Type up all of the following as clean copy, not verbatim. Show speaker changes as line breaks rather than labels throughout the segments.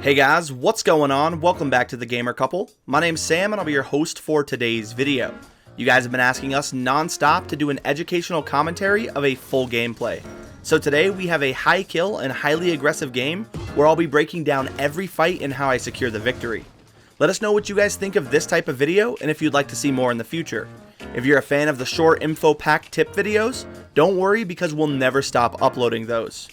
Hey guys, what's going on? Welcome back to the Gamer Couple. My name's Sam and I'll be your host for today's video. You guys have been asking us non-stop to do an educational commentary of a full gameplay. So today we have a high kill and highly aggressive game where I'll be breaking down every fight and how I secure the victory. Let us know what you guys think of this type of video and if you'd like to see more in the future. If you're a fan of the short info pack tip videos, don't worry because we'll never stop uploading those.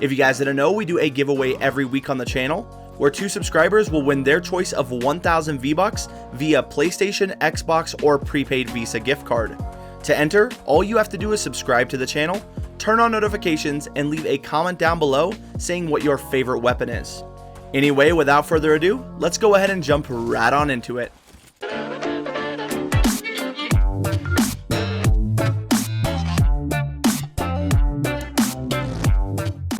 If you guys didn't know, we do a giveaway every week on the channel, where 2 subscribers will win their choice of 1,000 V-Bucks via PlayStation, Xbox, or prepaid Visa gift card. To enter, all you have to do is subscribe to the channel, turn on notifications, and leave a comment down below saying what your favorite weapon is. Anyway, without further ado, let's go ahead and jump right on into it.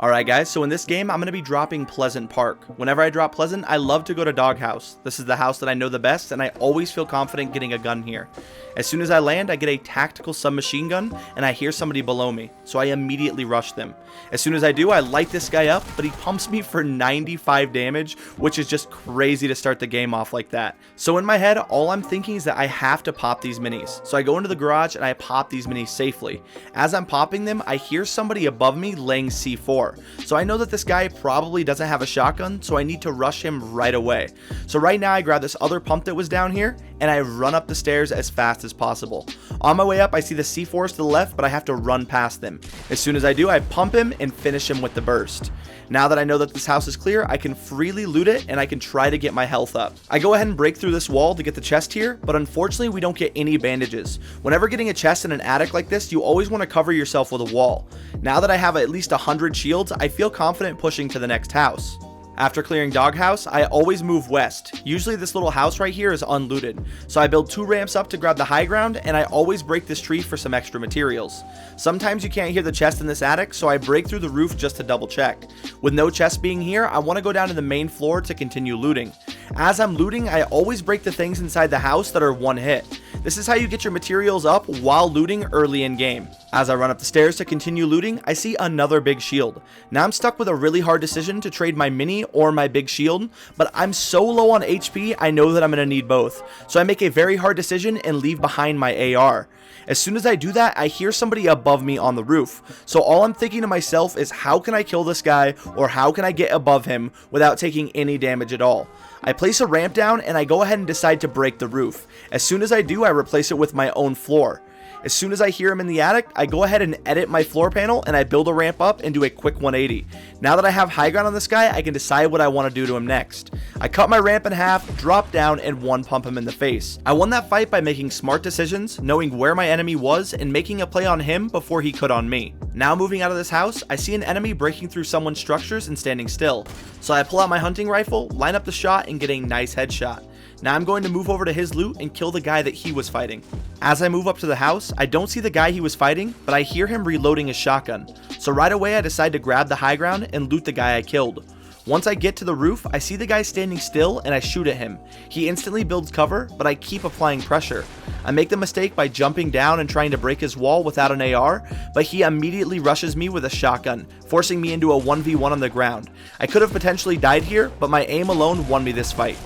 Alright guys, so in this game, I'm going to be dropping Pleasant Park. Whenever I drop Pleasant, I love to go to Doghouse. This is the house that I know the best, and I always feel confident getting a gun here. As soon as I land, I get a tactical submachine gun, and I hear somebody below me, so I immediately rush them. As soon as I do, I light this guy up, but he pumps me for 95 damage, which is just crazy to start the game off like that. So in my head, all I'm thinking is that I have to pop these minis. So I go into the garage, and I pop these minis safely. As I'm popping them, I hear somebody above me laying C4. So I know that this guy probably doesn't have a shotgun, so I need to rush him right away. So right now I grab this other pump that was down here, and I run up the stairs as fast as possible. On my way up, I see the C4s to the left, but I have to run past them. As soon as I do, I pump him and finish him with the burst. Now that I know that this house is clear, I can freely loot it, and I can try to get my health up. I go ahead and break through this wall to get the chest here, but unfortunately we don't get any bandages. Whenever getting a chest in an attic like this, you always want to cover yourself with a wall. Now that I have at least 100 shields, I feel confident pushing to the next house. After clearing Doghouse, I always move west. Usually this little house right here is unlooted, so I build 2 ramps up to grab the high ground, and I always break this tree for some extra materials. Sometimes you can't hear the chest in this attic, so I break through the roof just to double check. With no chest being here, I want to go down to the main floor to continue looting. As I'm looting, I always break the things inside the house that are one hit. This is how you get your materials up while looting early in game. As I run up the stairs to continue looting, I see another big shield. Now I'm stuck with a really hard decision to trade my mini or my big shield, but I'm so low on HP, I know that I'm going to need both. So I make a very hard decision and leave behind my AR. As soon as I do that, I hear somebody above me on the roof. So all I'm thinking to myself is, how can I kill this guy, or how can I get above him without taking any damage at all? I place a ramp down and I go ahead and decide to break the roof. As soon as I do, I replace it with my own floor. As soon as I hear him in the attic, I go ahead and edit my floor panel and I build a ramp up and do a quick 180. Now that I have high ground on this guy, I can decide what I want to do to him next. I cut my ramp in half, drop down, and one pump him in the face. I won that fight by making smart decisions, knowing where my enemy was, and making a play on him before he could on me. Now moving out of this house, I see an enemy breaking through someone's structures and standing still. So I pull out my hunting rifle, line up the shot, and get a nice headshot. Now I'm going to move over to his loot and kill the guy that he was fighting. As I move up to the house, I don't see the guy he was fighting, but I hear him reloading his shotgun. So right away I decide to grab the high ground and loot the guy I killed. Once I get to the roof, I see the guy standing still and I shoot at him. He instantly builds cover, but I keep applying pressure. I make the mistake by jumping down and trying to break his wall without an AR, but he immediately rushes me with a shotgun, forcing me into a 1v1 on the ground. I could have potentially died here, but my aim alone won me this fight.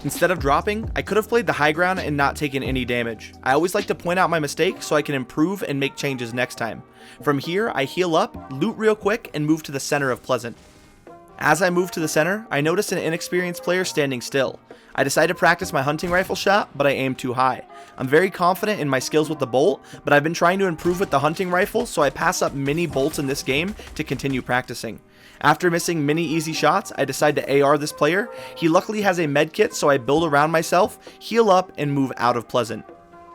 Instead of dropping, I could have played the high ground and not taken any damage. I always like to point out my mistake so I can improve and make changes next time. From here, I heal up, loot real quick, and move to the center of Pleasant. As I move to the center, I notice an inexperienced player standing still. I decide to practice my hunting rifle shot, but I aim too high. I'm very confident in my skills with the bolt, but I've been trying to improve with the hunting rifle, so I pass up many bolts in this game to continue practicing. After missing many easy shots, I decide to AR this player. He luckily has a med kit, so I build around myself, heal up, and move out of Pleasant.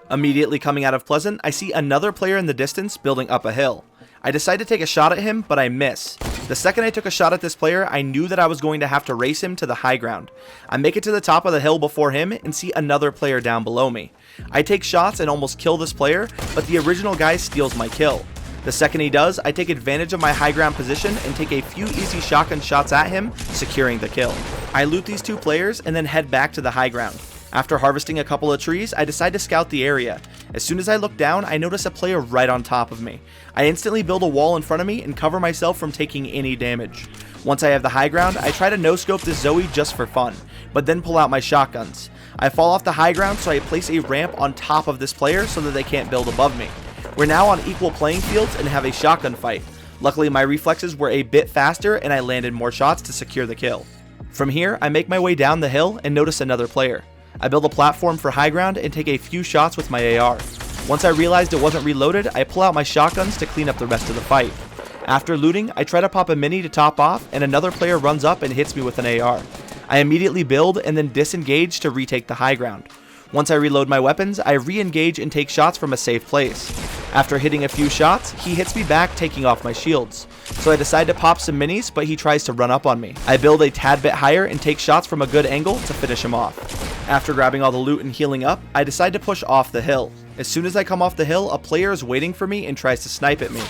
Immediately coming out of Pleasant, I see another player in the distance building up a hill. I decide to take a shot at him, but I miss. The second I took a shot at this player, I knew that I was going to have to race him to the high ground. I make it to the top of the hill before him and see another player down below me. I take shots and almost kill this player, but the original guy steals my kill. The second he does, I take advantage of my high ground position and take a few easy shotgun shots at him, securing the kill. I loot these 2 players and then head back to the high ground. After harvesting a couple of trees, I decide to scout the area. As soon as I look down, I notice a player right on top of me. I instantly build a wall in front of me and cover myself from taking any damage. Once I have the high ground, I try to no-scope this Zoe just for fun, but then pull out my shotguns. I fall off the high ground, so I place a ramp on top of this player so that they can't build above me. We're now on equal playing fields and have a shotgun fight. Luckily, my reflexes were a bit faster and I landed more shots to secure the kill. From here, I make my way down the hill and notice another player. I build a platform for high ground and take a few shots with my AR. Once I realized it wasn't reloaded, I pull out my shotguns to clean up the rest of the fight. After looting, I try to pop a mini to top off and another player runs up and hits me with an AR. I immediately build and then disengage to retake the high ground. Once I reload my weapons, I re-engage and take shots from a safe place. After hitting a few shots, he hits me back, taking off my shields. So I decide to pop some minis, but he tries to run up on me. I build a tad bit higher and take shots from a good angle to finish him off. After grabbing all the loot and healing up, I decide to push off the hill. As soon as I come off the hill, a player is waiting for me and tries to snipe at me.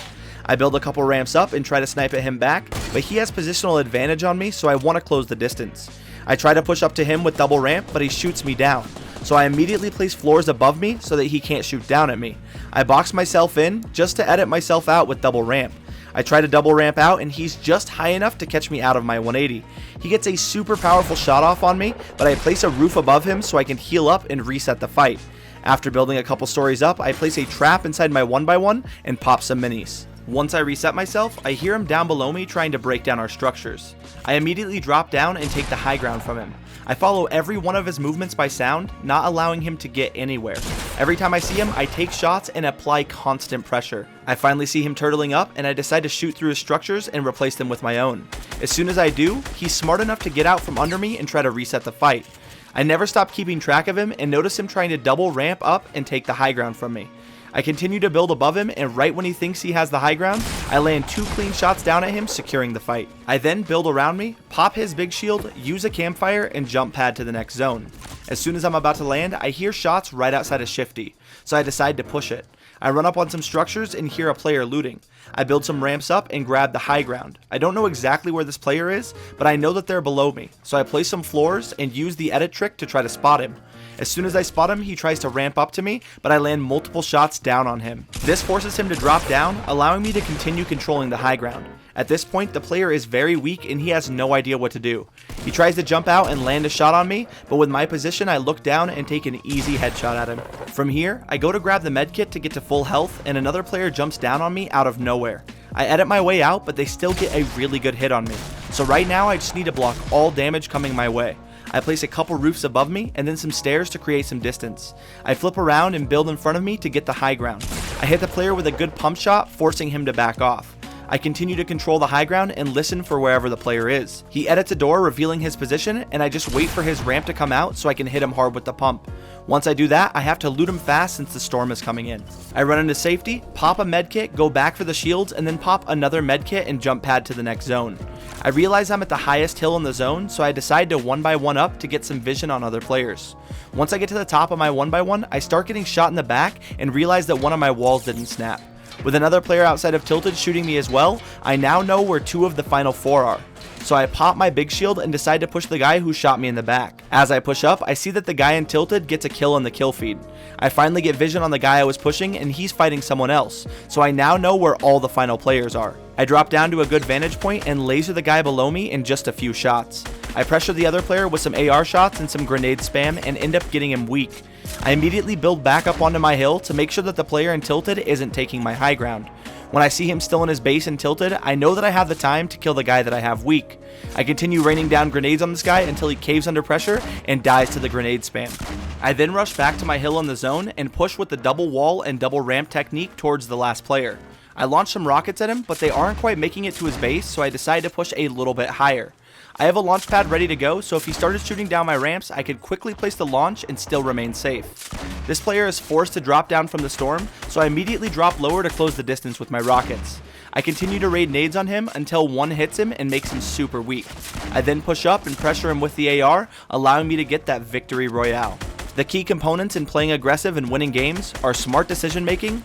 I build a couple ramps up and try to snipe at him back, but he has positional advantage on me, so I want to close the distance. I try to push up to him with double ramp, but he shoots me down. So I immediately place floors above me so that he can't shoot down at me. I box myself in just to edit myself out with double ramp. I try to double ramp out and he's just high enough to catch me out of my 180. He gets a super powerful shot off on me, but I place a roof above him so I can heal up and reset the fight. After building a couple stories up, I place a trap inside my 1x1 and pop some minis. Once I reset myself, I hear him down below me trying to break down our structures. I immediately drop down and take the high ground from him. I follow every one of his movements by sound, not allowing him to get anywhere. Every time I see him, I take shots and apply constant pressure. I finally see him turtling up and I decide to shoot through his structures and replace them with my own. As soon as I do, he's smart enough to get out from under me and try to reset the fight. I never stop keeping track of him and notice him trying to double ramp up and take the high ground from me. I continue to build above him, and right when he thinks he has the high ground, I land 2 clean shots down at him, securing the fight. I then build around me, pop his big shield, use a campfire, and jump pad to the next zone. As soon as I'm about to land, I hear shots right outside of Shifty, so I decide to push it. I run up on some structures and hear a player looting. I build some ramps up and grab the high ground. I don't know exactly where this player is, but I know that they're below me, so I place some floors and use the edit trick to try to spot him. As soon as I spot him, he tries to ramp up to me, but I land multiple shots down on him. This forces him to drop down, allowing me to continue controlling the high ground. At this point, the player is very weak and he has no idea what to do. He tries to jump out and land a shot on me, but with my position, I look down and take an easy headshot at him. From here, I go to grab the medkit to get to full health, and another player jumps down on me out of nowhere. I edit my way out, but they still get a really good hit on me. So right now, I just need to block all damage coming my way. I place a couple roofs above me and then some stairs to create some distance. I flip around and build in front of me to get the high ground. I hit the player with a good pump shot, forcing him to back off. I continue to control the high ground and listen for wherever the player is. He edits a door revealing his position, and I just wait for his ramp to come out so I can hit him hard with the pump. Once I do that, I have to loot him fast since the storm is coming in. I run into safety, pop a medkit, go back for the shields, and then pop another medkit and jump pad to the next zone. I realize I'm at the highest hill in the zone, so I decide to 1x1 up to get some vision on other players. Once I get to the top of my 1x1, I start getting shot in the back and realize that one of my walls didn't snap. With another player outside of Tilted shooting me as well, I now know where 2 of the final 4 are. So I pop my big shield and decide to push the guy who shot me in the back. As I push up, I see that the guy in Tilted gets a kill in the kill feed. I finally get vision on the guy I was pushing and he's fighting someone else, so I now know where all the final players are. I drop down to a good vantage point and laser the guy below me in just a few shots. I pressure the other player with some AR shots and some grenade spam and end up getting him weak. I immediately build back up onto my hill to make sure that the player in Tilted isn't taking my high ground. When I see him still in his base and Tilted, I know that I have the time to kill the guy that I have weak. I continue raining down grenades on this guy until he caves under pressure and dies to the grenade spam. I then rush back to my hill in the zone and push with the double wall and double ramp technique towards the last player. I launch some rockets at him, but they aren't quite making it to his base, so I decide to push a little bit higher. I have a launch pad ready to go, so if he started shooting down my ramps, I could quickly place the launch and still remain safe. This player is forced to drop down from the storm, so I immediately drop lower to close the distance with my rockets. I continue to raid nades on him until one hits him and makes him super weak. I then push up and pressure him with the AR, allowing me to get that victory royale. The key components in playing aggressive and winning games are smart decision making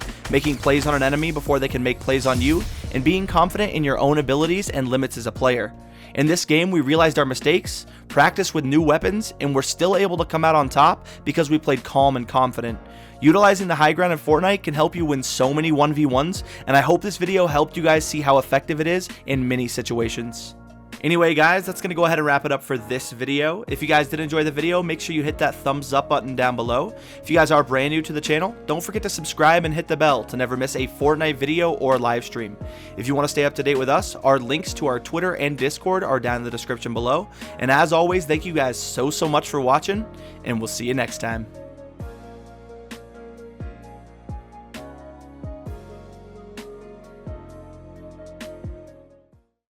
plays on an enemy before they can make plays on you, and being confident in your own abilities and limits as a player. In this game, we realized our mistakes, practiced with new weapons, and we're still able to come out on top because we played calm and confident. Utilizing the high ground in Fortnite can help you win so many 1v1s, and I hope this video helped you guys see how effective it is in many situations. Anyway, guys, that's going to go ahead and wrap it up for this video. If you guys did enjoy the video, make sure you hit that thumbs up button down below. If you guys are brand new to the channel, don't forget to subscribe and hit the bell to never miss a Fortnite video or live stream. If you want to stay up to date with us, our links to our Twitter and Discord are down in the description below. And as always, thank you guys so much for watching, and we'll see you next time.